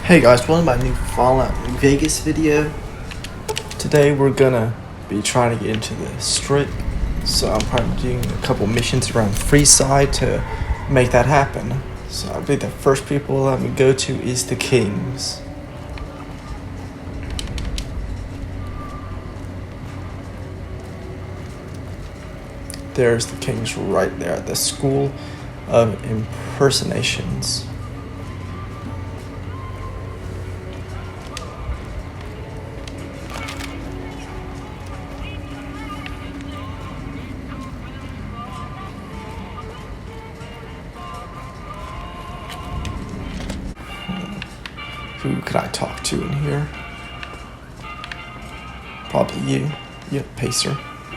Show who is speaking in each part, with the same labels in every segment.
Speaker 1: Hey guys, welcome to my new Fallout New Vegas video. Today we're gonna be trying to get into the Strip, so I'm probably doing a couple missions around Freeside to make that happen. So I believe the first people that we go to is the Kings. There's the Kings right there at the School of Impersonations. Who could I talk to in here? Probably you. Yep, Pacer.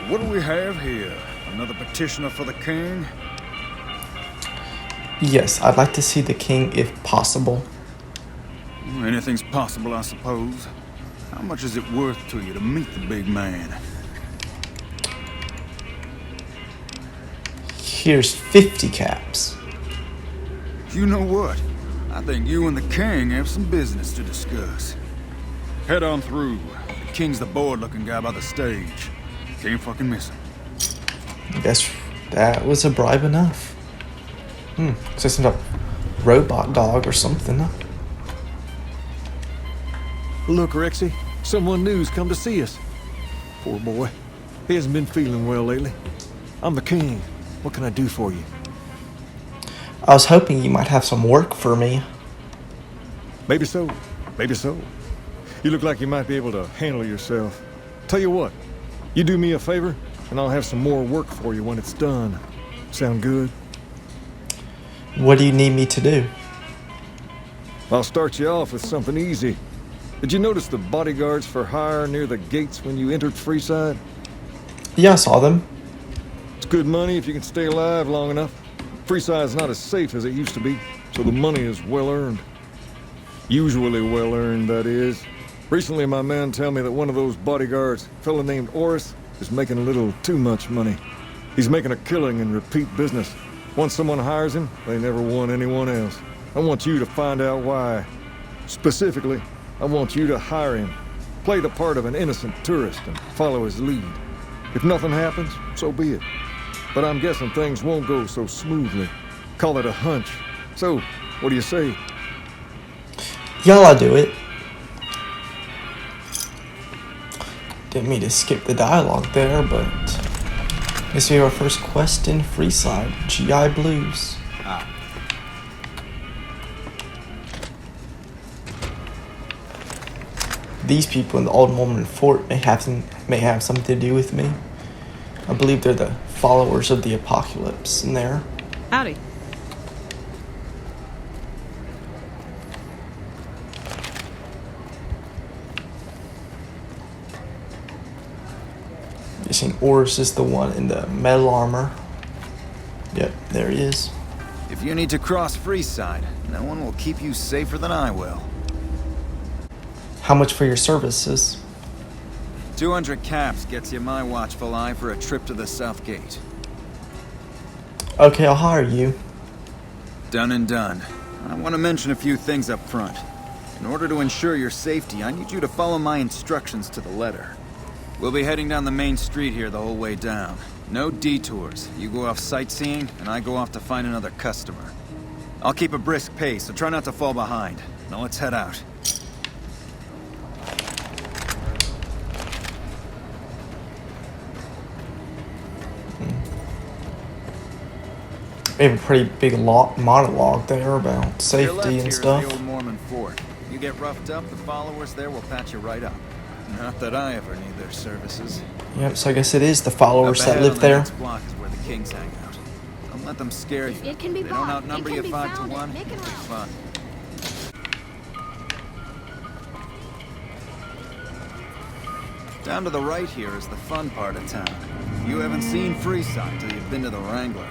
Speaker 2: What do we have here? Another petitioner for the king?
Speaker 1: Yes, I'd like to see the king if possible.
Speaker 2: Anything's possible, I suppose. How much is it worth to you to meet the big man?
Speaker 1: Here's 50 caps.
Speaker 2: You know what? I think you and the king have some business to discuss. Head on through. The king's the bored-looking guy by the stage. Can't fucking miss him.
Speaker 1: I guess that was a bribe enough. So some type of robot dog or something.
Speaker 3: Look, Rexy, someone new's come to see us. Poor boy. He hasn't been feeling well lately. I'm the king. What can I do for you?
Speaker 1: I was hoping you might have some work for me.
Speaker 3: Maybe so. Maybe so. You look like you might be able to handle yourself. Tell you what, you do me a favor, and I'll have some more work for you when it's done. Sound good?
Speaker 1: What do you need me to do?
Speaker 3: I'll start you off with something easy. Did you notice the bodyguards for hire near the gates when you entered Freeside?
Speaker 1: Yeah, I saw them.
Speaker 3: It's good money if you can stay alive long enough. Freeside's not as safe as it used to be, so the money is well earned. Usually well earned, that is. Recently, my men tell me that one of those bodyguards, a fella named Oris, is making a little too much money. He's making a killing in repeat business. Once someone hires him, they never want anyone else. I want you to find out why. Specifically, I want you to hire him. Play the part of an innocent tourist and follow his lead. If nothing happens, so be it. But I'm guessing things won't go so smoothly. Call it a hunch. So, what do you say?
Speaker 1: Y'all, I'll do it. Didn't mean to skip the dialogue there, but this is our first quest in Freeside, GI Blues. These people in the Old Mormon Fort may have something to do with me. I believe they're the followers of the apocalypse in there.
Speaker 4: Howdy.
Speaker 1: Guessing Oris is the one in the metal armor. Yep, there he is.
Speaker 5: If you need to cross Freeside, no one will keep you safer than I will.
Speaker 1: How much for your services?
Speaker 5: 200 caps gets you my watchful eye for a trip to the South Gate.
Speaker 1: Okay, I'll hire you.
Speaker 5: Done and done. I want to mention a few things up front. In order to ensure your safety, I need you to follow my instructions to the letter. We'll be heading down the main street here the whole way down. No detours. You go off sightseeing, and I go off to find another customer. I'll keep a brisk pace, so try not to fall behind. Now let's head out.
Speaker 1: We have a pretty big monologue there about
Speaker 5: To your
Speaker 1: safety
Speaker 5: left
Speaker 1: and
Speaker 5: here is
Speaker 1: stuff.
Speaker 5: the Old Mormon Fort. You get roughed up, the followers there will patch you right up. Not that I ever need their services.
Speaker 1: Yep, so I guess it is the followers
Speaker 5: Up
Speaker 1: that
Speaker 5: ahead
Speaker 1: live
Speaker 5: on the
Speaker 1: there.
Speaker 5: next block is where the Kings hang out. Don't let them scare you.
Speaker 6: It can be
Speaker 5: They don't
Speaker 6: bought.
Speaker 5: outnumber
Speaker 6: It
Speaker 5: you
Speaker 6: can be
Speaker 5: 5 to
Speaker 6: found.
Speaker 5: 1.
Speaker 6: Make it
Speaker 5: It's
Speaker 6: out.
Speaker 5: fun. Down to the right here is the fun part of town. You haven't seen Freeside till you've been to the Wrangler.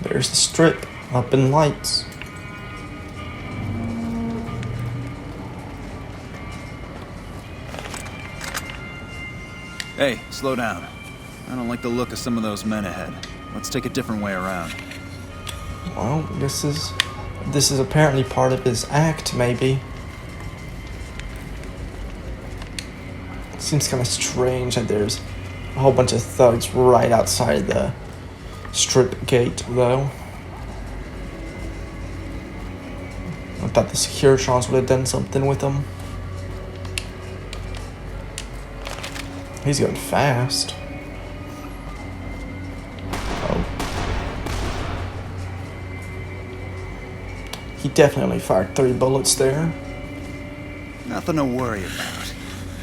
Speaker 1: There's the Strip, up in lights.
Speaker 5: Hey, slow down. I don't like the look of some of those men ahead. Let's take a different way around.
Speaker 1: Well, this is This is apparently part of his act, maybe. Seems kind of strange that there's a whole bunch of thugs right outside the strip gate, though. I thought the Securitrons would have done something with him. He's going fast. Oh. He definitely fired 3 bullets there.
Speaker 5: Nothing to worry about.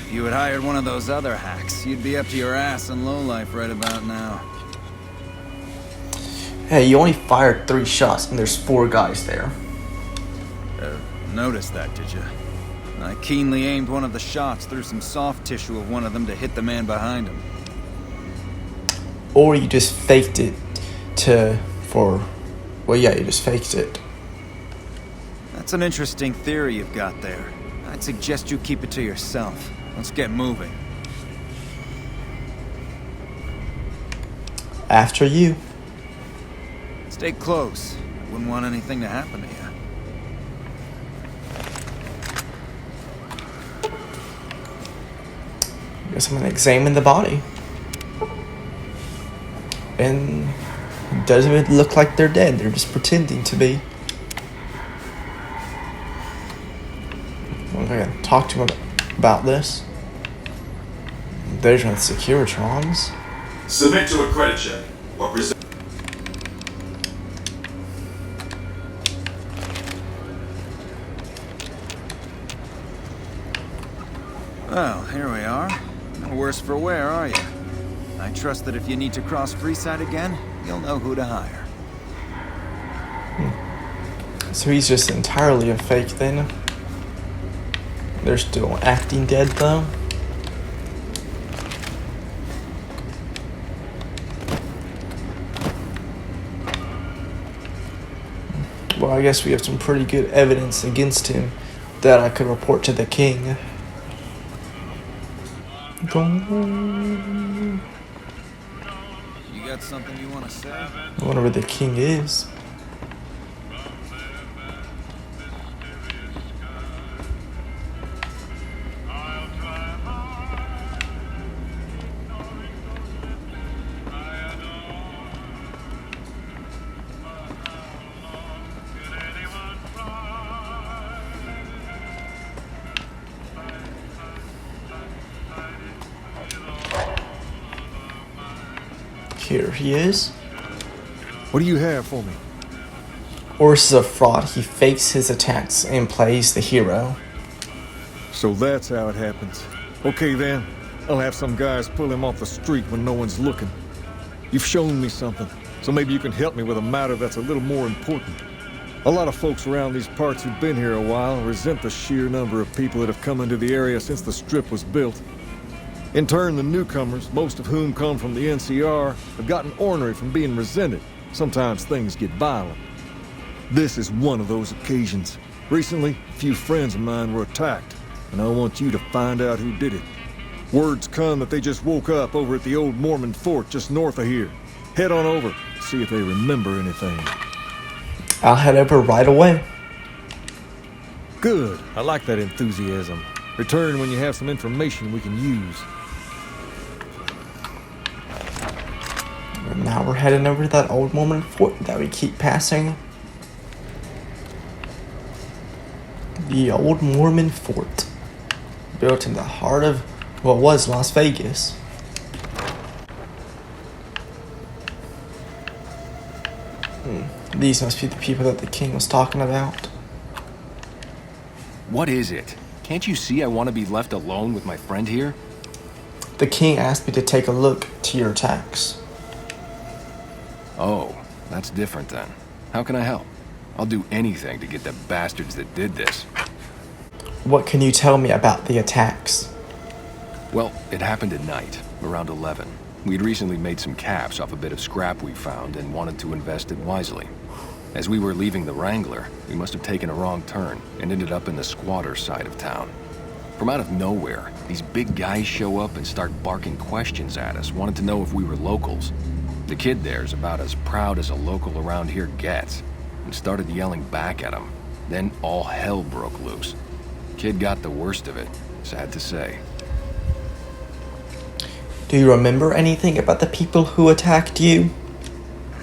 Speaker 5: If you had hired one of those other hacks, you'd be up to your ass in lowlife right about now.
Speaker 1: Hey, you only fired 3 shots and there's 4 guys there.
Speaker 5: Noticed that, did you? I keenly aimed one of the shots through some soft tissue of one of them to hit the man behind him.
Speaker 1: Or you just faked it well, yeah, you just faked it.
Speaker 5: That's an interesting theory you've got there. I'd suggest you keep it to yourself. Let's get moving.
Speaker 1: After you.
Speaker 5: Stay close. I wouldn't want anything to happen to you.
Speaker 1: Guess I'm gonna examine the body. And it doesn't even look like they're dead. They're just pretending to be. I'm gonna talk to him about this. There's no Securitrons.
Speaker 4: Submit to a credit check. What percent?
Speaker 5: Well, here we are. No worse for wear, are you? I trust that if you need to cross Freeside again, you'll know who to hire.
Speaker 1: So he's just entirely a fake then. They're still acting dead though. Well, I guess we have some pretty good evidence against him that I could report to the king.
Speaker 5: You got something you want to say?
Speaker 1: I wonder where the king is. Here he is.
Speaker 3: What do you have for me?
Speaker 1: Horus is a fraud. He fakes his attacks and plays the hero.
Speaker 3: So that's how it happens. Okay then, I'll have some guys pull him off the street when no one's looking. You've shown me something, so maybe you can help me with a matter that's a little more important. A lot of folks around these parts who've been here a while resent the sheer number of people that have come into the area since the strip was built. In turn, the newcomers, most of whom come from the NCR, have gotten ornery from being resented. Sometimes things get violent. This is one of those occasions. Recently, a few friends of mine were attacked, and I want you to find out who did it. Word's come that they just woke up over at the old Mormon fort just north of here. Head on over, see if they remember anything.
Speaker 1: I'll head over right away.
Speaker 3: Good. I like that enthusiasm. Return when you have some information we can use.
Speaker 1: And now we're heading over to that old Mormon fort that we keep passing. The old Mormon fort. Built in the heart of what was Las Vegas. These must be the people that the king was talking about.
Speaker 6: What is it? Can't you see I want to be left alone with my friend here?
Speaker 1: The king asked me to take a look to your attacks.
Speaker 6: Oh, that's different then. How can I help? I'll do anything to get the bastards that did this.
Speaker 1: What can you tell me about the attacks?
Speaker 6: Well, it happened at night, around 11. We'd recently made some caps off a bit of scrap we found and wanted to invest it wisely. As we were leaving the Wrangler, we must have taken a wrong turn and ended up in the squatter side of town. From out of nowhere, these big guys show up and start barking questions at us, wanted to know if we were locals. The kid there's about as proud as a local around here gets. and started yelling back at him. Then all hell broke loose. Kid got the worst of it, sad to say.
Speaker 1: Do you remember anything about the people who attacked you?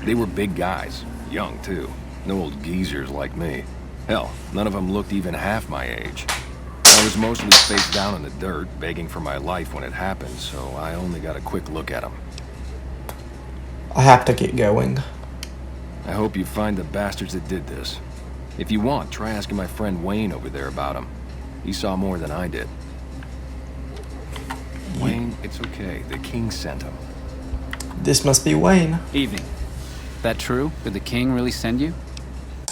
Speaker 6: They were big guys, young too. No old geezers like me. Hell, none of them looked even half my age. I was mostly face down in the dirt, begging for my life when it happened, so I only got a quick look at them.
Speaker 1: I have to get going.
Speaker 6: I hope you find the bastards that did this. If you want, try asking my friend Wayne over there about him. He saw more than I did. Wayne, it's okay. The king sent him.
Speaker 1: This must be Wayne.
Speaker 7: Evening. That true? Did the king really send you?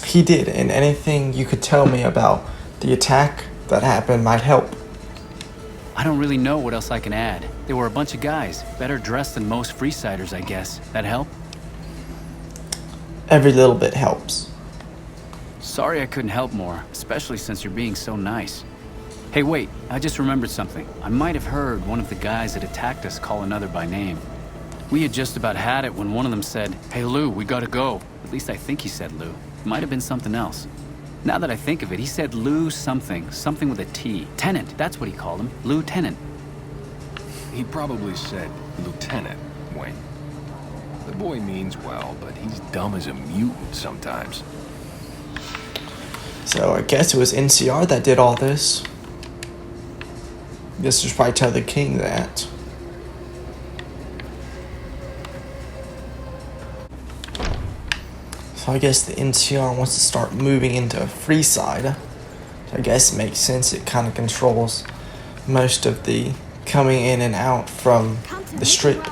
Speaker 1: He did, and anything you could tell me about the attack that happened might help.
Speaker 7: I don't really know what else I can add. They were a bunch of guys, better dressed than most Freesiders, I guess. That help?
Speaker 1: Every little bit helps.
Speaker 7: Sorry I couldn't help more, especially since you're being so nice. Hey, wait, I just remembered something. I might have heard one of the guys that attacked us call another by name. We had just about had it when one of them said, "Hey Lou, we gotta go." At least I think he said Lou. It might have been something else. Now that I think of it, he said Lou something with a T. Tennant, that's what he called him. Lieutenant.
Speaker 6: He probably said Lieutenant, Wayne. The boy means well, but he's dumb as a mutant sometimes.
Speaker 1: So I guess it was NCR that did all this. Guess we should probably tell the king that. So I guess the NCR wants to start moving into Freeside. I guess it makes sense. It kind of controls most of the coming in and out from the strip.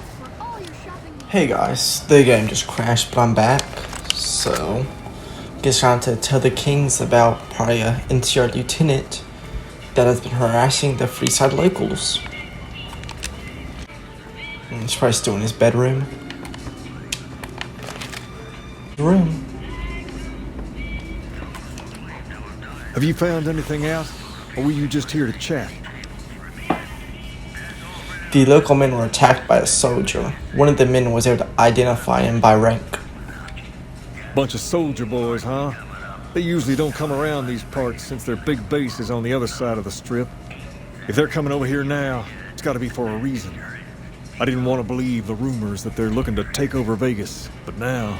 Speaker 1: Hey guys, the game just crashed, but I'm back. So, guess trying to tell the kings about probably a NCR lieutenant that has been harassing the Freeside locals. He's probably still in his bedroom.
Speaker 3: Have you found anything out? Or were you just here to chat?
Speaker 1: The local men were attacked by a soldier. One of the men was able to identify him by rank.
Speaker 3: Bunch of soldier boys, huh? They usually don't come around these parts since their big base is on the other side of the strip. If they're coming over here now, it's gotta be for a reason. I didn't want to believe the rumors that they're looking to take over Vegas, but now,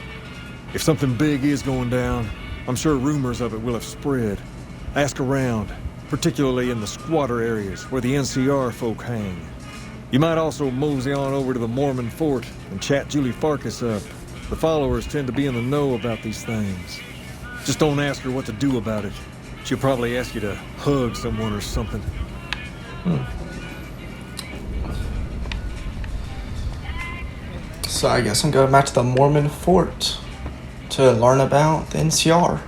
Speaker 3: if something big is going down, I'm sure rumors of it will have spread. Ask around, particularly in the squatter areas where the NCR folk hang. You might also mosey on over to the Mormon fort and chat Julie Farkas up. The followers tend to be in the know about these things. Just don't ask her what to do about it. She'll probably ask you to hug someone or something.
Speaker 1: So I guess I'm going back to the Mormon fort to learn about the NCR.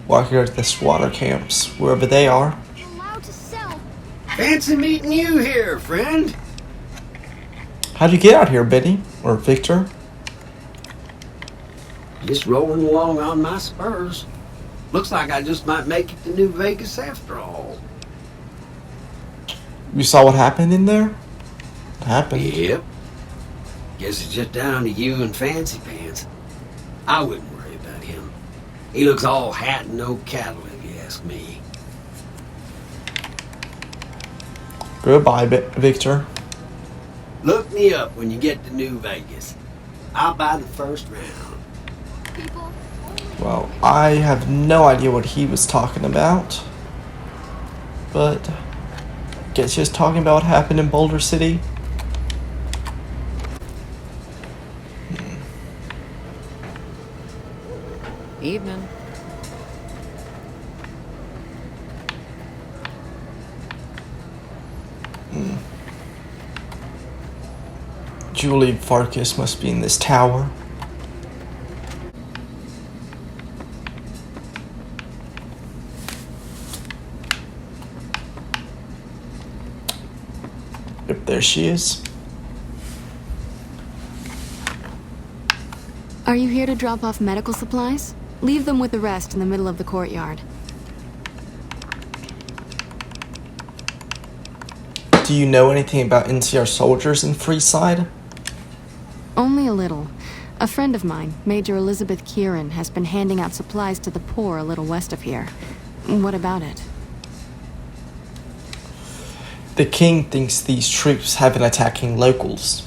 Speaker 1: While here at the squatter camps, wherever they are.
Speaker 8: Allowed to sell.
Speaker 9: Fancy meeting you here, friend.
Speaker 1: How'd you get out here, Betty? Or Victor?
Speaker 9: Just rolling along on my spurs. Looks like I just might make it to New Vegas after all.
Speaker 1: You saw what happened in there? What happened?
Speaker 9: Yep. Guess it's just down to you and Fancy Pants. I wouldn't worry about him. He looks all hat and no cattle, if you ask me.
Speaker 1: Goodbye, Victor.
Speaker 9: Look me up when you get to New Vegas. I'll buy the first round.
Speaker 8: People.
Speaker 1: Well, I have no idea what he was talking about. But guess just talking about what happened in Boulder City.
Speaker 10: Evening.
Speaker 1: Julie Farkas must be in this tower. Yep, there she is.
Speaker 11: Are you here to drop off medical supplies? Leave them with the rest in the middle of the courtyard.
Speaker 1: Do you know anything about NCR soldiers in Freeside?
Speaker 11: Only a little. A friend of mine, Major Elizabeth Kieran, has been handing out supplies to the poor a little west of here. What about it?
Speaker 1: The king thinks these troops have been attacking locals.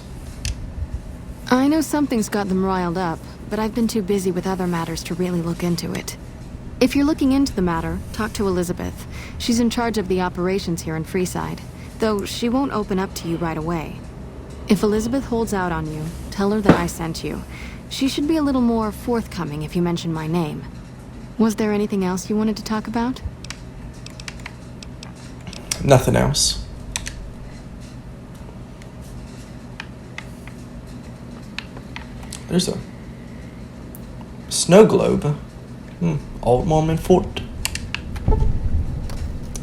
Speaker 11: I know something's got them riled up, but I've been too busy with other matters to really look into it. If you're looking into the matter, talk to Elizabeth. She's in charge of the operations here in Freeside, though she won't open up to you right away. If Elizabeth holds out on you, tell her that I sent you. She should be a little more forthcoming if you mention my name. Was there anything else you wanted to talk about?
Speaker 1: Nothing else. There's a snow globe. Old Mormon Fort.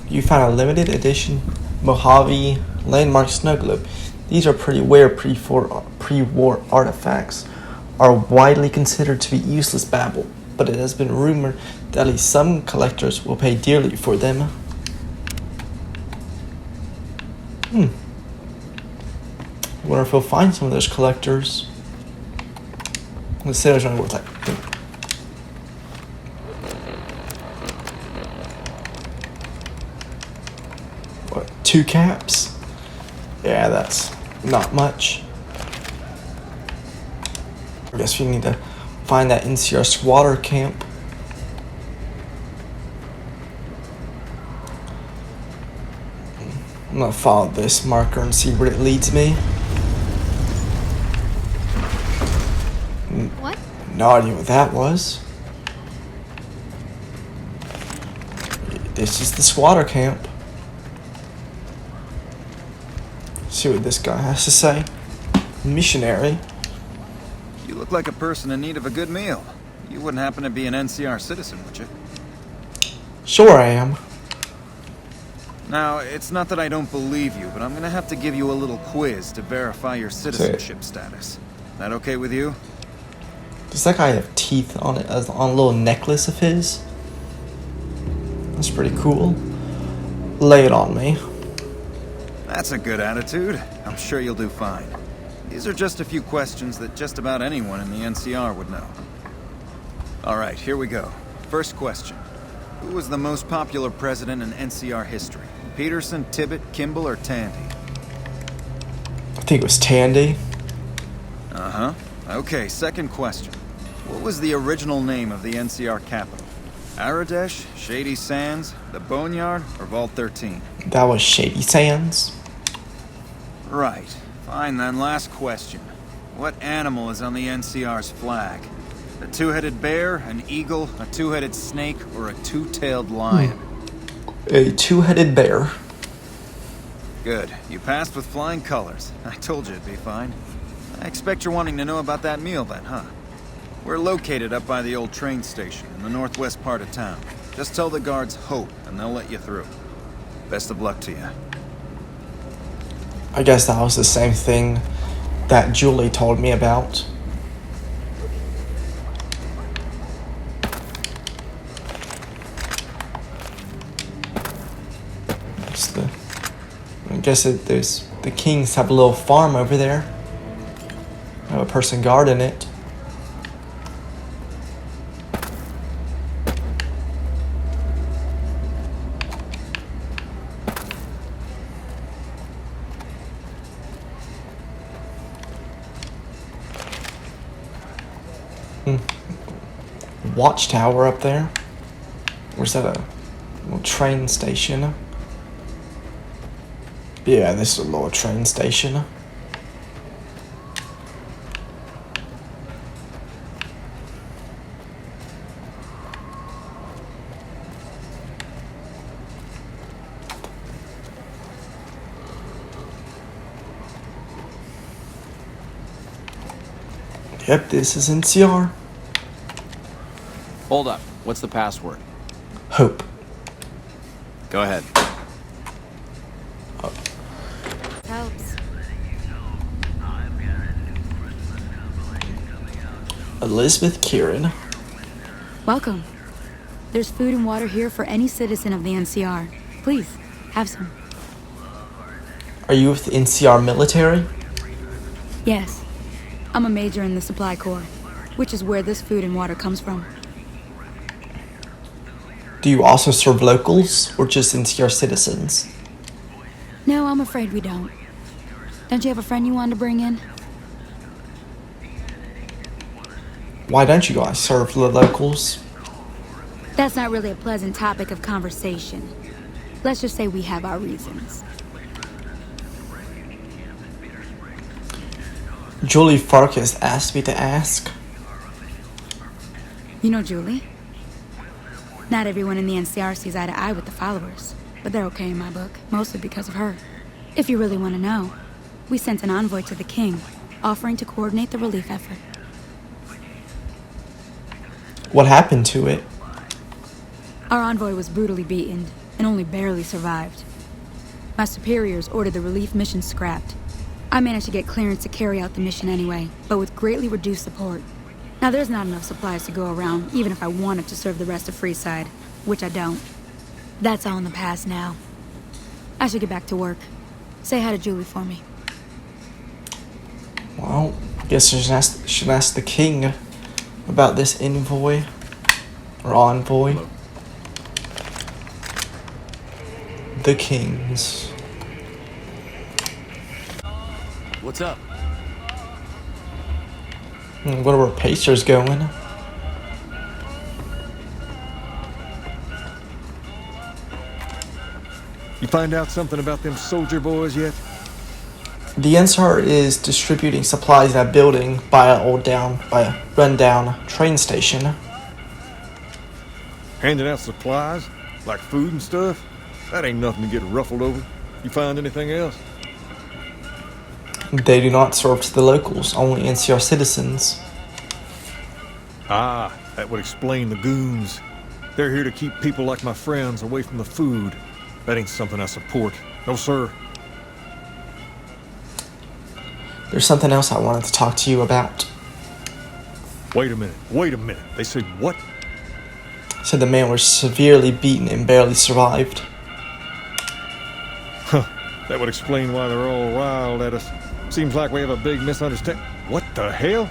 Speaker 1: You found a limited edition Mojave landmark snow globe. These are pretty rare pre-war artifacts. Are widely considered to be useless babble, but it has been rumored that at least some collectors will pay dearly for them. Wonder if we'll find some of those collectors. The sailors are worth like. What? 2 caps? Yeah, that's not much. I guess we need to find that NCR squatter camp. I'm gonna follow this marker and see where it leads me.
Speaker 8: What?
Speaker 1: No idea what that was. This is the squatter camp. See what this guy has to say. Missionary.
Speaker 5: You look like a person in need of a good meal. You wouldn't happen to be an NCR citizen, would you?
Speaker 1: Sure I am.
Speaker 5: Now, it's not that I don't believe you, but I'm gonna have to give you a little quiz to verify your citizenship status. That okay with you?
Speaker 1: Does that guy have teeth on it, on a little necklace of his? That's pretty cool. Lay it on me.
Speaker 5: That's a good attitude. I'm sure you'll do fine. These are just a few questions that just about anyone in the NCR would know. Alright, here we go. First question. Who was the most popular president in NCR history? Peterson, Tibbet, Kimball, or Tandy?
Speaker 1: I think it was Tandy.
Speaker 5: Uh-huh. Okay, second question. What was the original name of the NCR capital? Aradesh, Shady Sands, the Boneyard, or Vault 13?
Speaker 1: That was Shady Sands.
Speaker 5: Right. Fine then, last question. What animal is on the NCR's flag? A 2-headed bear, an eagle, a 2-headed snake, or a 2-tailed lion?
Speaker 1: A 2-headed bear.
Speaker 5: Good. You passed with flying colors. I told you it'd be fine. I expect you're wanting to know about that meal then, huh? We're located up by the old train station in the northwest part of town. Just tell the guards Hope, and they'll let you through. Best of luck to you.
Speaker 1: I guess that was the same thing that Julie told me about. I guess there's the Kings have a little farm over there. Have a person guarding it. Watchtower up there. Or is that a little train station? Yeah, this is a little train station. Yep, this is NCR.
Speaker 10: Hold up. What's the password?
Speaker 1: Hope.
Speaker 10: Go ahead.
Speaker 11: Helps.
Speaker 1: Elizabeth Kieran.
Speaker 12: Welcome. There's food and water here for any citizen of the NCR. Please, have some.
Speaker 1: Are you with the NCR military?
Speaker 12: Yes. I'm a major in the Supply Corps. which is where this food and water comes from.
Speaker 1: Do you also serve locals or just NCR citizens?
Speaker 12: No, I'm afraid we don't. Don't you have a friend you wanted to bring in?
Speaker 1: Why don't you guys serve the locals?
Speaker 12: That's not really a pleasant topic of conversation. Let's just say we have our reasons.
Speaker 1: Julie Farkas asked me to ask.
Speaker 12: You know Julie? Not everyone in the NCR sees eye to eye with the followers, but they're okay in my book, mostly because of her. If you really want to know, we sent an envoy to the king, offering to coordinate the relief effort.
Speaker 1: What happened to it?
Speaker 12: Our envoy was brutally beaten and only barely survived. My superiors ordered the relief mission scrapped. I managed to get clearance to carry out the mission anyway, but with greatly reduced support. Now there's not enough supplies to go around, even if I wanted to serve the rest of Freeside, which I don't. That's all in the past now. I should get back to work. Say hi to Julie for me.
Speaker 1: Well, I guess I should ask the king about this envoy or envoy.
Speaker 6: Hello.
Speaker 1: The kings.
Speaker 10: What's up?
Speaker 1: Where were Pacers going?
Speaker 3: You find out something about them soldier boys yet?
Speaker 1: The NCR is distributing supplies in a building by a rundown train station.
Speaker 3: Handing out supplies? Like food and stuff? That ain't nothing to get ruffled over. You find anything else?
Speaker 1: They do not serve to the locals, only NCR citizens.
Speaker 3: Ah, that would explain the goons. They're here to keep people like my friends away from the food. That ain't something I support. No, sir.
Speaker 1: There's something else I wanted to talk to you about.
Speaker 3: Wait a minute. They said what?
Speaker 1: Said the man was severely beaten and barely survived.
Speaker 3: Huh, that would explain why they're all riled at us. Seems like we have a big misunderstanding. What the hell?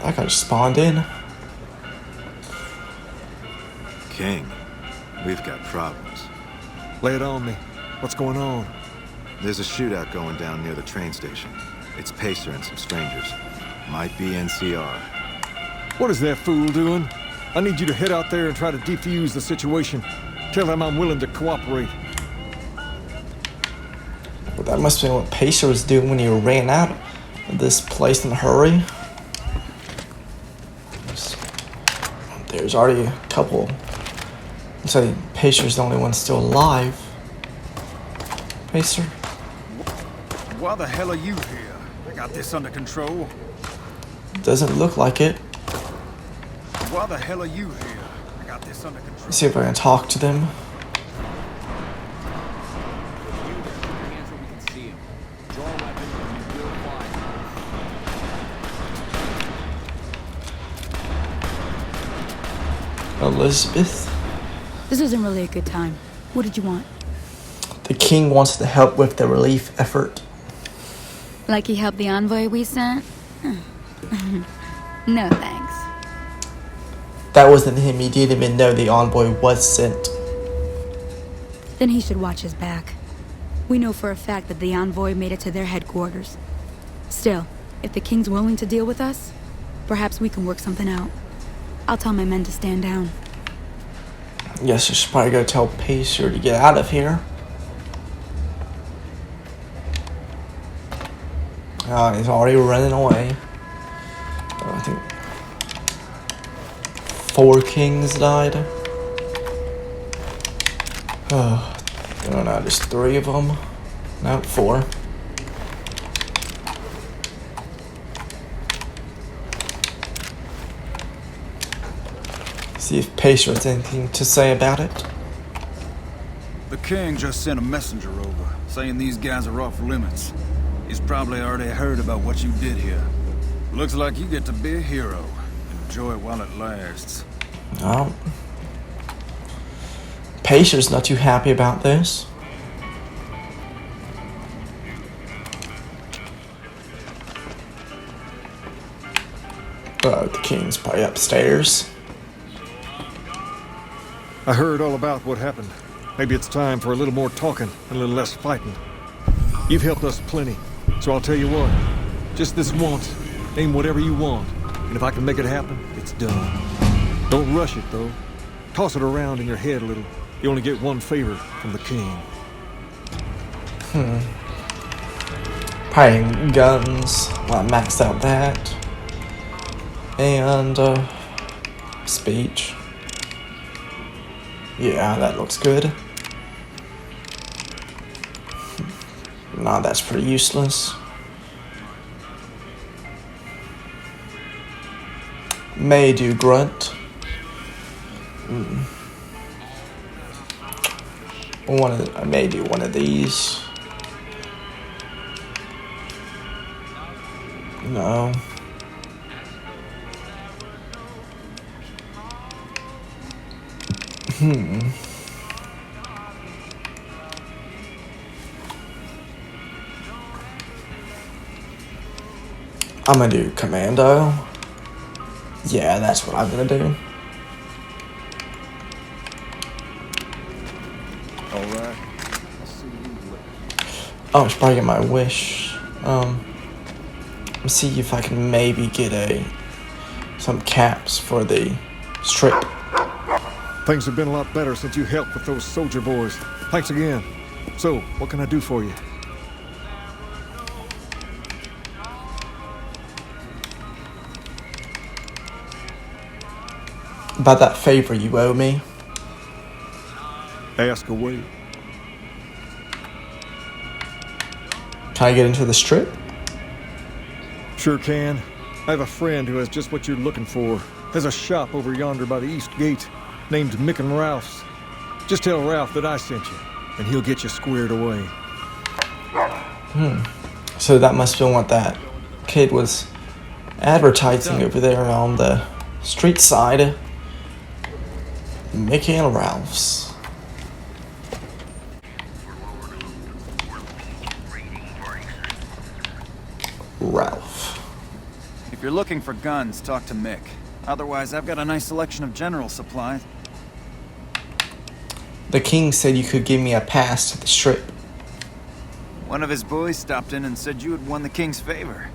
Speaker 1: I got spawned in.
Speaker 13: King, we've got problems.
Speaker 3: Lay it on me. What's going on?
Speaker 13: There's a shootout going down near the train station. It's Pacer and some strangers. Might be NCR.
Speaker 3: What is that fool doing? I need you to head out there and try to defuse the situation. Tell him I'm willing to cooperate.
Speaker 1: Well, that must have been what Pacer was doing when he ran out of this place in a hurry. There's already a couple. So Pacer's the only one still alive. Pacer?
Speaker 2: Why the hell are you here? I got this under control.
Speaker 1: Doesn't look like it.
Speaker 2: Why the hell are you here? I got this under control.
Speaker 1: Let's see if I can talk to them. Elizabeth?
Speaker 12: This isn't really a good time. What did you want?
Speaker 1: The king wants to help with the relief effort.
Speaker 12: Like he helped the envoy we sent? No thanks.
Speaker 1: That wasn't him. He didn't even know the envoy was sent.
Speaker 12: Then he should watch his back. We know for a fact that the envoy made it to their headquarters. Still, if the king's willing to deal with us, perhaps we can work something out. I'll tell my men to stand down.
Speaker 1: Yes, I should probably go tell Pacer to get out of here. He's already running away. I think 4 kings died. No, just 3 of them. No, 4. See if Pacer has anything to say about it.
Speaker 2: The king just sent a messenger over, saying these guys are off limits. He's probably already heard about what you did here. Looks like you get to be a hero. Enjoy it while it lasts.
Speaker 1: No. Pacer's not too happy about this. The king's probably upstairs.
Speaker 3: I heard all about what happened. Maybe it's time for a little more talking and a little less fighting. You've helped us plenty, so I'll tell you what. Just this once, aim whatever you want, and if I can make it happen, it's done. Don't rush it, though. Toss it around in your head a little. You only get one favor from the king.
Speaker 1: Probably guns. Well, I maxed out that. And, speech. Yeah, that looks good. Nah, that's pretty useless. May do grunt. I may do one of these. No. I'm gonna do commando. Yeah, that's what I'm gonna do.
Speaker 3: Alright.
Speaker 1: Oh, I should probably get my wish. Let's see if I can maybe get some caps for the strip.
Speaker 3: Things have been a lot better since you helped with those soldier boys. Thanks again. So, what can I do for you?
Speaker 1: About that favor you owe me.
Speaker 3: Ask away.
Speaker 1: Can I get into the strip?
Speaker 3: Sure can. I have a friend who has just what you're looking for. There's a shop over yonder by the east gate named Mick and Ralph's. Just tell Ralph that I sent you, and he'll get you squared away.
Speaker 1: So that must be what that kid was advertising over there on the street side. Mickey and Ralph's. Ralph.
Speaker 5: If you're looking for guns, talk to Mick. Otherwise, I've got a nice selection of general supplies.
Speaker 1: The king said you could give me a pass to the strip.
Speaker 5: One of his boys stopped in and said you had won the king's favor.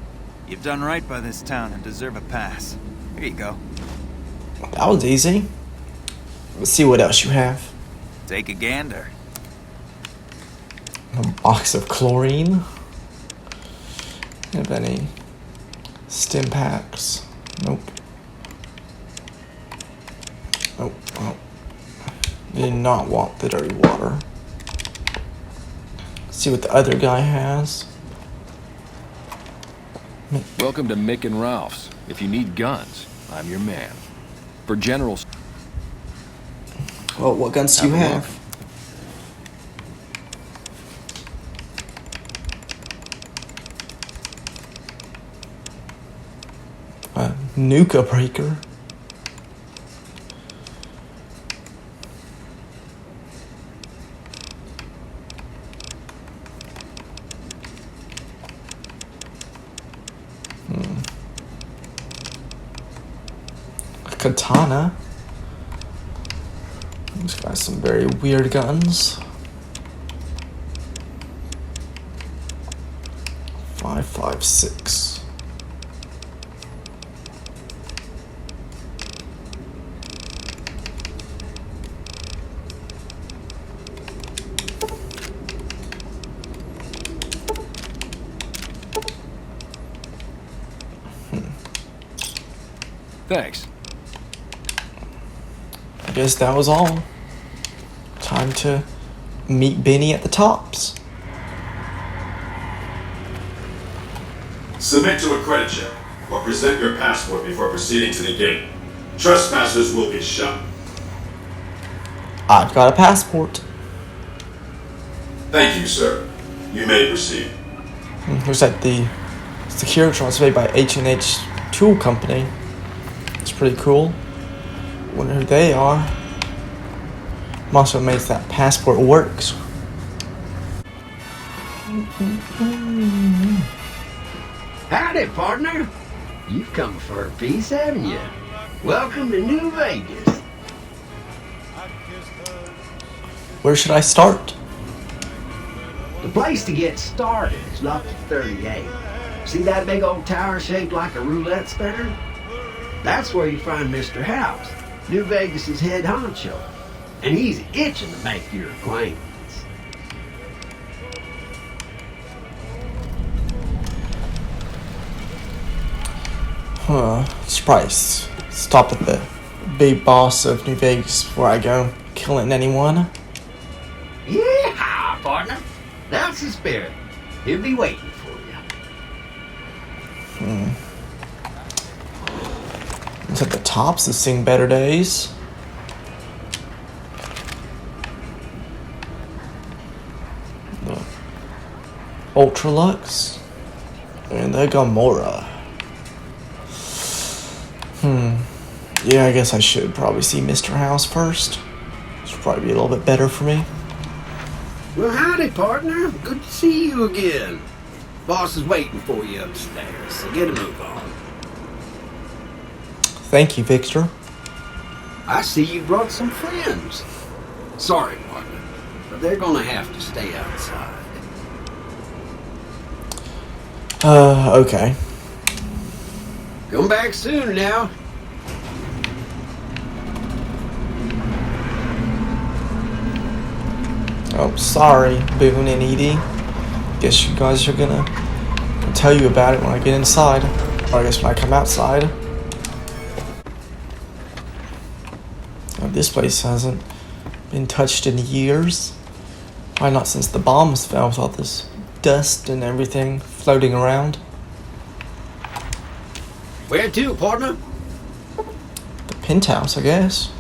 Speaker 5: You've done right by this town and deserve a pass. Here you go.
Speaker 1: That was easy. Let's see what else you have.
Speaker 5: Take a gander.
Speaker 1: A box of chlorine. Have any stim packs? Nope. Oh, well. Did not want the dirty water. Let's see what the other guy has.
Speaker 6: Welcome to Mick and Ralph's. If you need guns, I'm your man. For generals.
Speaker 1: Well, what guns do you have? A Nuka breaker. A katana. This guy's some very weird guns. 5.56.
Speaker 6: Thanks.
Speaker 1: I guess that was all. Time to meet Benny at the tops.
Speaker 4: Submit to a credit check or present your passport before proceeding to the gate. Trespassers will be shot.
Speaker 1: I've got a passport.
Speaker 4: Thank you, sir. You may proceed.
Speaker 1: Looks like the security was made by H&H Tool Company. It's pretty cool. Wonder who they are. I'm also amazed that passport works.
Speaker 9: Howdy, partner. You've come for a piece, haven't you? Welcome to New Vegas.
Speaker 1: Where should I start?
Speaker 9: The place to get started is Lucky 38. See that big old tower shaped like a roulette spinner? That's where you find Mr. House, New Vegas' head honcho. And he's itching to make your acquaintance.
Speaker 1: Surprise. Stop at the big boss of New Vegas before I go killing anyone.
Speaker 9: Yeah, partner. That's the spirit. He'll be waiting for you.
Speaker 1: It's at the tops have seen better days. The Ultralux and the Gamora. Yeah, I guess I should probably see Mr. House first. Should probably be a little bit better for me.
Speaker 9: Well, howdy, partner. Good to see you again. Boss is waiting for you upstairs, so get a move on.
Speaker 1: Thank you, Victor.
Speaker 9: I see you brought some friends. Sorry, partner, but they're gonna have to stay outside.
Speaker 1: Okay.
Speaker 9: Come back soon now.
Speaker 1: Oh, sorry, Boone and Edie. Guess you guys are gonna tell you about it when I get inside. Or I guess when I come outside. Oh, this place hasn't been touched in years. Why not since the bombs fell with all this dust and everything floating around?
Speaker 9: Where to, partner?
Speaker 1: The penthouse, I guess.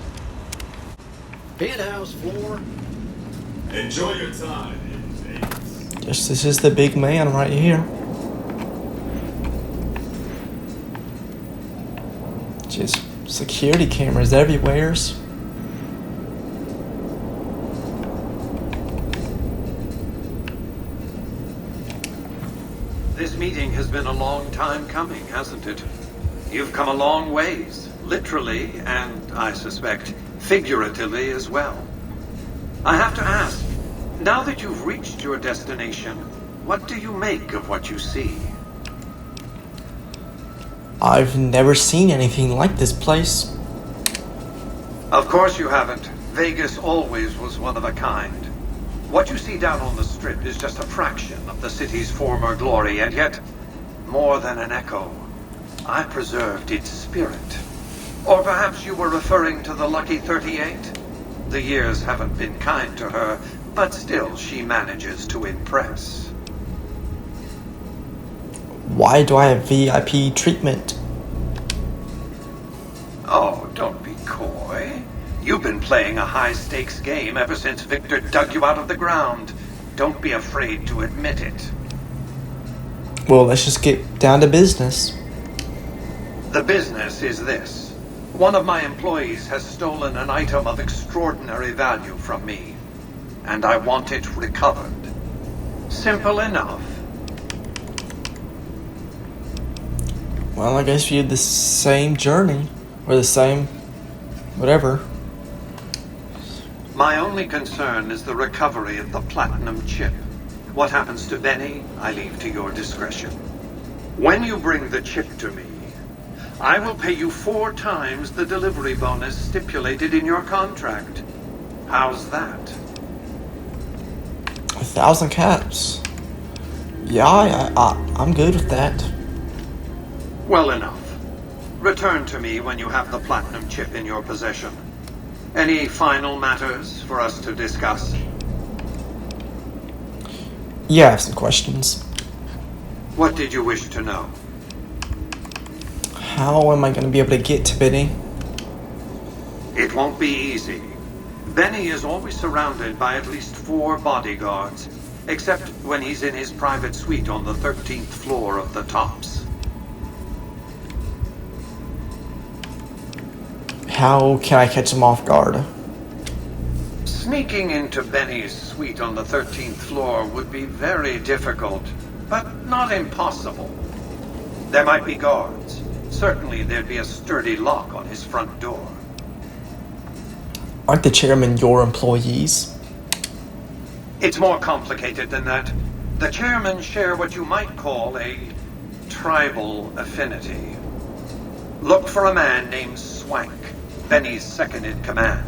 Speaker 9: Penthouse floor.
Speaker 4: Enjoy your time in Vegas.
Speaker 1: Guess this is the big man right here. Just security cameras everywhere.
Speaker 14: This meeting has been a long time coming, hasn't it? You've come a long ways, literally, and I suspect figuratively as well. I have to ask, now that you've reached your destination, what do you make of what you see?
Speaker 1: I've never seen anything like this place.
Speaker 14: Of course you haven't. Vegas always was one of a kind. What you see down on the Strip is just a fraction of the city's former glory, and yet, more than an echo, I preserved its spirit. Or perhaps you were referring to the Lucky 38? The years haven't been kind to her, but still she manages to impress.
Speaker 1: Why do I have VIP treatment?
Speaker 14: Oh, don't be coy. You've been playing a high-stakes game ever since Victor dug you out of the ground. Don't be afraid to admit it.
Speaker 1: Well, let's just get down to business.
Speaker 14: The business is this. One of my employees has stolen an item of extraordinary value from me, and I want it recovered. Simple enough.
Speaker 1: Well, I guess we had the same journey, or the same whatever.
Speaker 14: My only concern is the recovery of the platinum chip. What happens to Benny, I leave to your discretion. When you bring the chip to me, I will pay you 4 times the delivery bonus stipulated in your contract. How's that?
Speaker 1: 1,000 caps. Yeah, I'm good with that.
Speaker 14: Well enough. Return to me when you have the platinum chip in your possession. Any final matters for us to discuss?
Speaker 1: Yeah, I have some questions.
Speaker 14: What did you wish to know?
Speaker 1: How am I going to be able to get to Benny?
Speaker 14: It won't be easy. Benny is always surrounded by at least 4 bodyguards, except when he's in his private suite on the 13th floor of the Tops.
Speaker 1: How can I catch him off guard?
Speaker 14: Sneaking into Benny's suite on the 13th floor would be very difficult, but not impossible. There might be guards, certainly there'd be a sturdy lock on his front door.
Speaker 1: Aren't the chairman your employees?
Speaker 14: It's more complicated than that. The chairmen share what you might call a tribal affinity. Look for a man named Swank, Benny's second-in-command.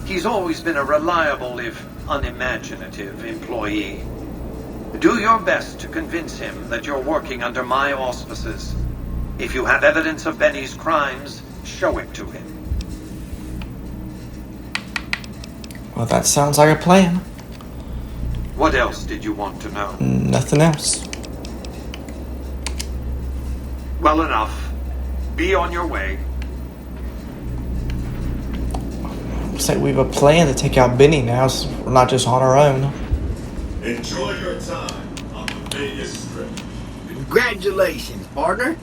Speaker 14: He's always been a reliable, if unimaginative, employee. Do your best to convince him that you're working under my auspices. If you have evidence of Benny's crimes, show it to him.
Speaker 1: Well, that sounds like a plan.
Speaker 14: What else did you want to know?
Speaker 1: Nothing else.
Speaker 14: Well enough. Be on your way.
Speaker 1: Looks like we have a plan to take out Benny now, so we're not just on our own.
Speaker 4: Enjoy your time on the Vegas Strip.
Speaker 9: Congratulations, partner.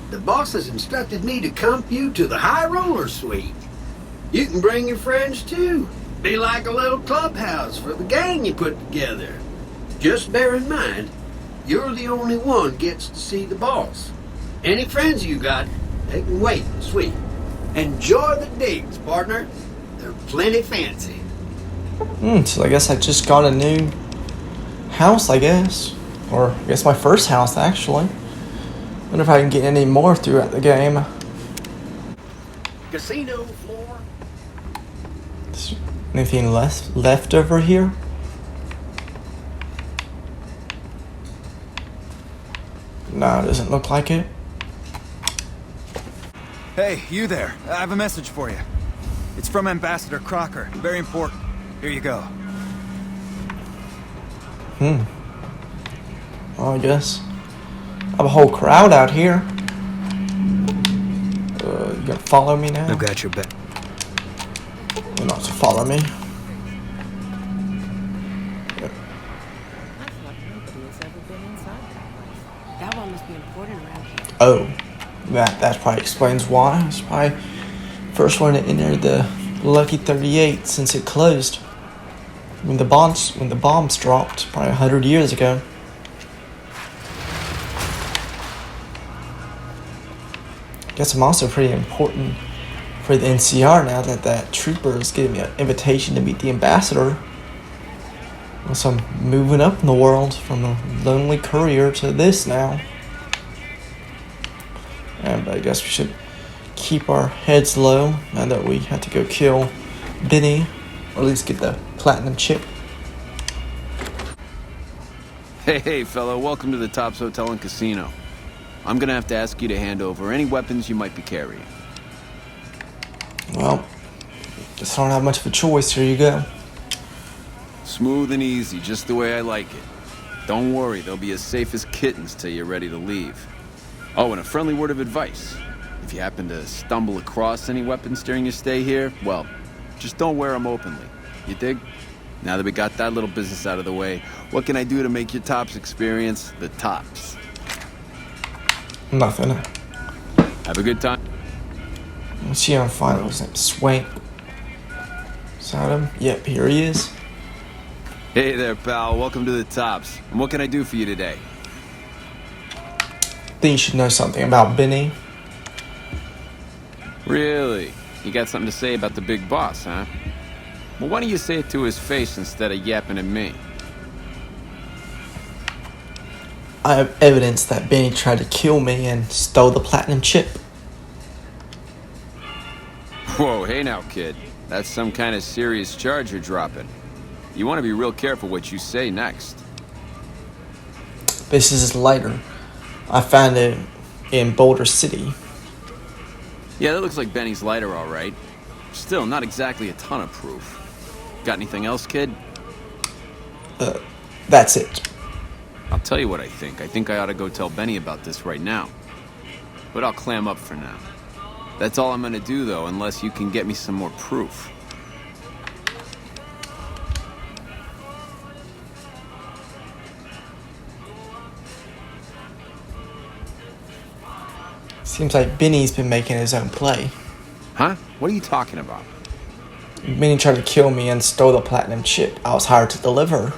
Speaker 9: The boss has instructed me to comp you to the High Roller Suite. You can bring your friends too. Be like a little clubhouse for the gang you put together. Just bear in mind, you're the only one gets to see the boss. Any friends you got, they can wait in the suite. Enjoy the digs, partner. They're plenty fancy.
Speaker 1: So I guess I just got a new house, I guess. Or I guess my first house, actually. Wonder if I can get any more throughout the game.
Speaker 9: Casino floor.
Speaker 1: Anything left over here? No, it doesn't look like it.
Speaker 5: Hey, you there. I have a message for you. It's from Ambassador Crocker. Very important. Here you go.
Speaker 1: Well, I guess I have a whole crowd out here. You gonna follow me now?
Speaker 10: I've got your back.
Speaker 1: You're not to follow me.
Speaker 15: That one must be important around here.
Speaker 1: Oh, that probably explains why. It's probably first one to enter the Lucky 38 since it closed. When the bombs dropped, probably 100 years ago. Guess I'm also pretty important for the NCR now that trooper is giving me an invitation to meet the ambassador. So I'm moving up in the world from a lonely courier to this now. And I guess we should keep our heads low now that we have to go kill Benny, or at least get the platinum chip.
Speaker 10: Hey, fellow, welcome to the Tops Hotel and Casino. I'm gonna have to ask you to hand over any weapons you might be carrying.
Speaker 1: Well, just don't have much of a choice. Here you go.
Speaker 10: Smooth and easy, just the way I like it. Don't worry, they'll be as safe as kittens till you're ready to leave. Oh, and a friendly word of advice. If you happen to stumble across any weapons during your stay here, well, just don't wear them openly. You dig? Now that we got that little business out of the way, what can I do to make your Tops experience the tops?
Speaker 1: Nothing.
Speaker 10: Have a good time.
Speaker 1: Let's see on file. His name's Swank. Is that him? Yep, here he is.
Speaker 10: Hey there, pal. Welcome to the Tops. And what can I do for you today?
Speaker 1: Think you should know something about Benny.
Speaker 10: Really? You got something to say about the big boss, huh? Well, why don't you say it to his face instead of yapping at me?
Speaker 1: I have evidence that Benny tried to kill me and stole the platinum chip.
Speaker 10: Whoa, hey now, kid. That's some kind of serious charge you're dropping. You want to be real careful what you say next.
Speaker 1: This is his lighter. I found it in Boulder City.
Speaker 10: Yeah, that looks like Benny's lighter, all right. Still, not exactly a ton of proof. Got anything else, kid?
Speaker 1: That's it.
Speaker 10: I'll tell you what I think. I think I ought to go tell Benny about this right now. But I'll clam up for now. That's all I'm gonna do, though, unless you can get me some more proof.
Speaker 1: Seems like Benny's been making his own play.
Speaker 10: Huh? What are you talking about?
Speaker 1: Benny tried to kill me and stole the platinum chip I was hired to deliver.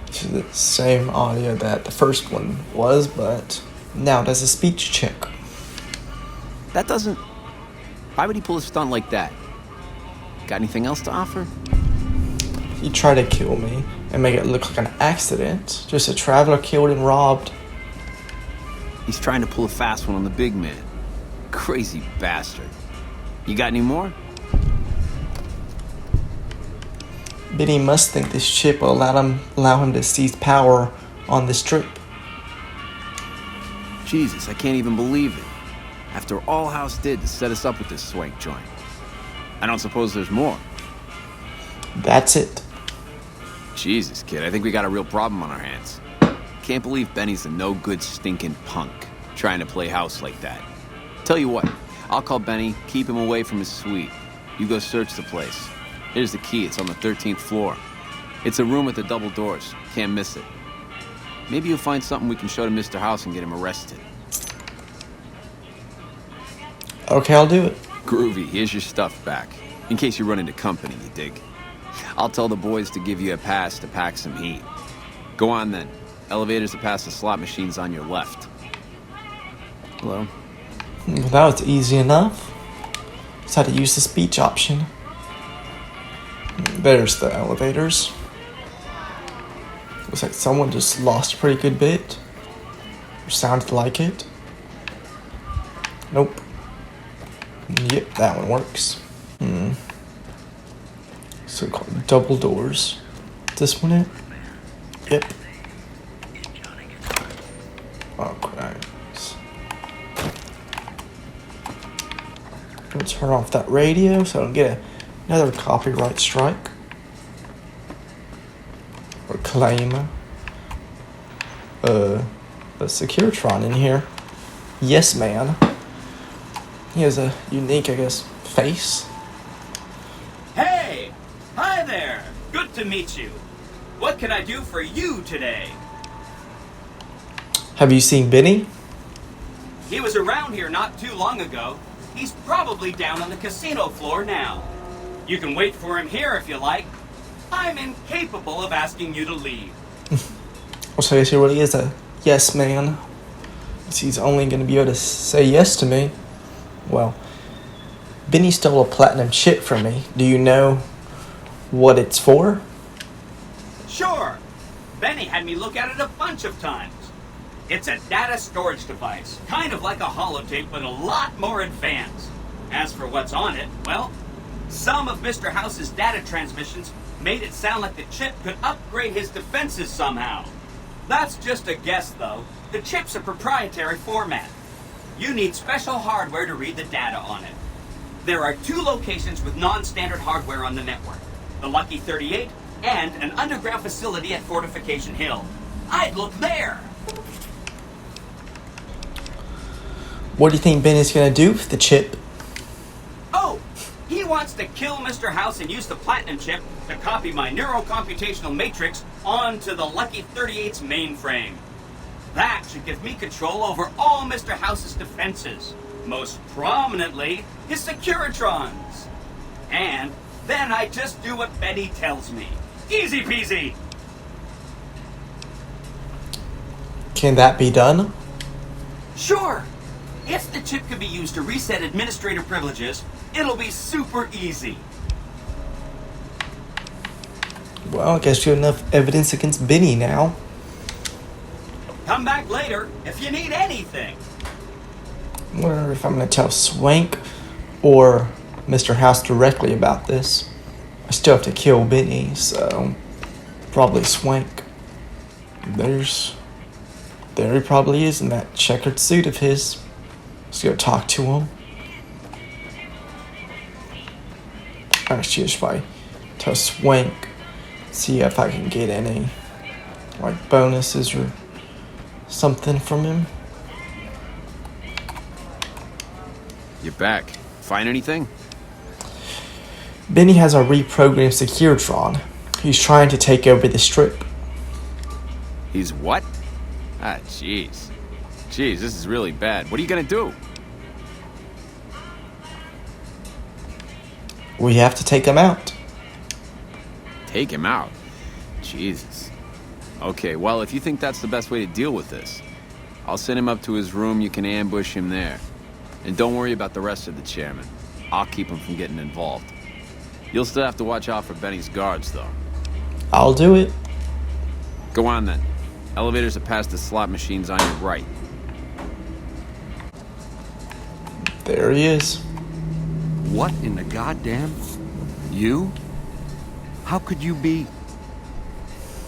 Speaker 1: It's the same audio that the first one was, but now it has a speech check.
Speaker 10: That doesn't... Why would he pull a stunt like that? Got anything else to offer?
Speaker 1: He tried to kill me and make it look like an accident. Just a traveler killed and robbed.
Speaker 10: He's trying to pull a fast one on the big man. Crazy bastard. You got any more?
Speaker 1: Benny must think this chip will allow him to seize power on this trip.
Speaker 10: Jesus, I can't even believe it. After all House did to set us up with this swank joint. I don't suppose there's more.
Speaker 1: That's it.
Speaker 10: Jesus, kid, I think we got a real problem on our hands. Can't believe Benny's a no-good stinking punk, trying to play house like that. Tell you what, I'll call Benny, keep him away from his suite. You go search the place. Here's the key, it's on the 13th floor. It's a room with the double doors, can't miss it. Maybe you'll find something we can show to Mr. House and get him arrested.
Speaker 1: Okay, I'll do it.
Speaker 10: Groovy, here's your stuff back. In case you run into company, you dig? I'll tell the boys to give you a pass to pack some heat. Go on then. Elevators are past the slot machines on your left. Hello?
Speaker 1: Well, that was easy enough. Just had to use the speech option. There's the elevators. Looks like someone just lost a pretty good bit. Or sounded like it. Nope. Yep, that one works. So called double doors. This one it? Yep. Oh Christ. Gonna turn off that radio so I don't get another copyright strike. Or claim. A Securitron in here. Yes, man. He has a unique, I guess, face.
Speaker 16: Hey! Hi there! Good to meet you. What can I do for you today?
Speaker 1: Have you seen Benny?
Speaker 16: He was around here not too long ago. He's probably down on the casino floor now. You can wait for him here if you like. I'm incapable of asking you to leave.
Speaker 1: So I guess he really is a yes man. He's only going to be able to say yes to me. Well, Benny stole a platinum chip from me. Do you know what it's for?
Speaker 16: Sure. Benny had me look at it a bunch of times. It's a data storage device, kind of like a holotape, but a lot more advanced. As for what's on it, well, some of Mr. House's data transmissions made it sound like the chip could upgrade his defenses somehow. That's just a guess, though. The chip's a proprietary format. You need special hardware to read the data on it. There are 2 locations with non-standard hardware on the network. The Lucky 38 and an underground facility at Fortification Hill. I'd look there.
Speaker 1: What do you think Benny's going to do with the chip?
Speaker 16: Oh, he wants to kill Mr. House and use the platinum chip to copy my neurocomputational matrix onto the Lucky 38's mainframe. That should give me control over all Mr. House's defenses, most prominently his Securitrons. And then I just do what Benny tells me. Easy peasy.
Speaker 1: Can that be done?
Speaker 16: Sure. If the chip can be used to reset administrator privileges, it'll be super easy.
Speaker 1: Well, I guess you have enough evidence against Benny now.
Speaker 16: Come back later if you need anything.
Speaker 1: I wonder if I'm going to tell Swank or Mr. House directly about this. I still have to kill Benny, so probably Swank. There he probably is in that checkered suit of his. Let's go talk to him. Actually, if I tell Swank, see if I can get any like bonuses or something from him.
Speaker 10: You're back. Find anything?
Speaker 1: Benny has a reprogrammed Securitron. He's trying to take over the strip.
Speaker 10: He's what? Ah, jeez. Jeez, this is really bad. What are you gonna do?
Speaker 1: We have to take him out.
Speaker 10: Take him out? Jesus. Okay, well, if you think that's the best way to deal with this, I'll send him up to his room. You can ambush him there. And don't worry about the rest of the chairman. I'll keep him from getting involved. You'll still have to watch out for Benny's guards, though.
Speaker 1: I'll do it.
Speaker 10: Go on, then. Elevators are past the slot machines on your right.
Speaker 1: There he is.
Speaker 17: What in the goddamn? You? How could you be...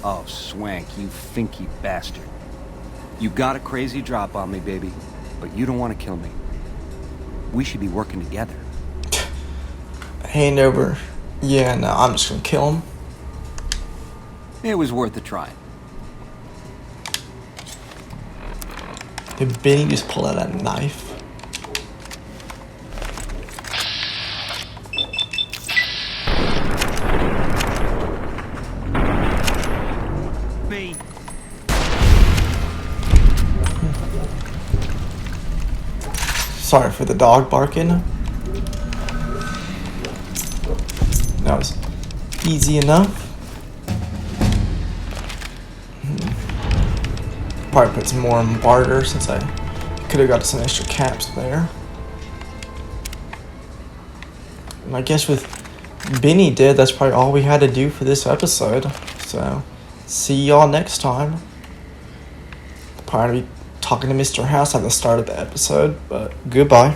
Speaker 17: Oh, Swank, you finky bastard. You got a crazy drop on me, baby, but you don't want to kill me. We should be working together.
Speaker 1: Hand over. Yeah, no, I'm just gonna kill him.
Speaker 17: It was worth a try.
Speaker 1: Did Benny just pull out a knife?
Speaker 17: Me.
Speaker 1: Sorry for the dog barking. That was easy enough. Probably put some more in barter since I could have got some extra caps there. And I guess with Benny dead, that's probably all we had to do for this episode. So, see y'all next time. Probably be talking to Mr. House at the start of the episode, but goodbye.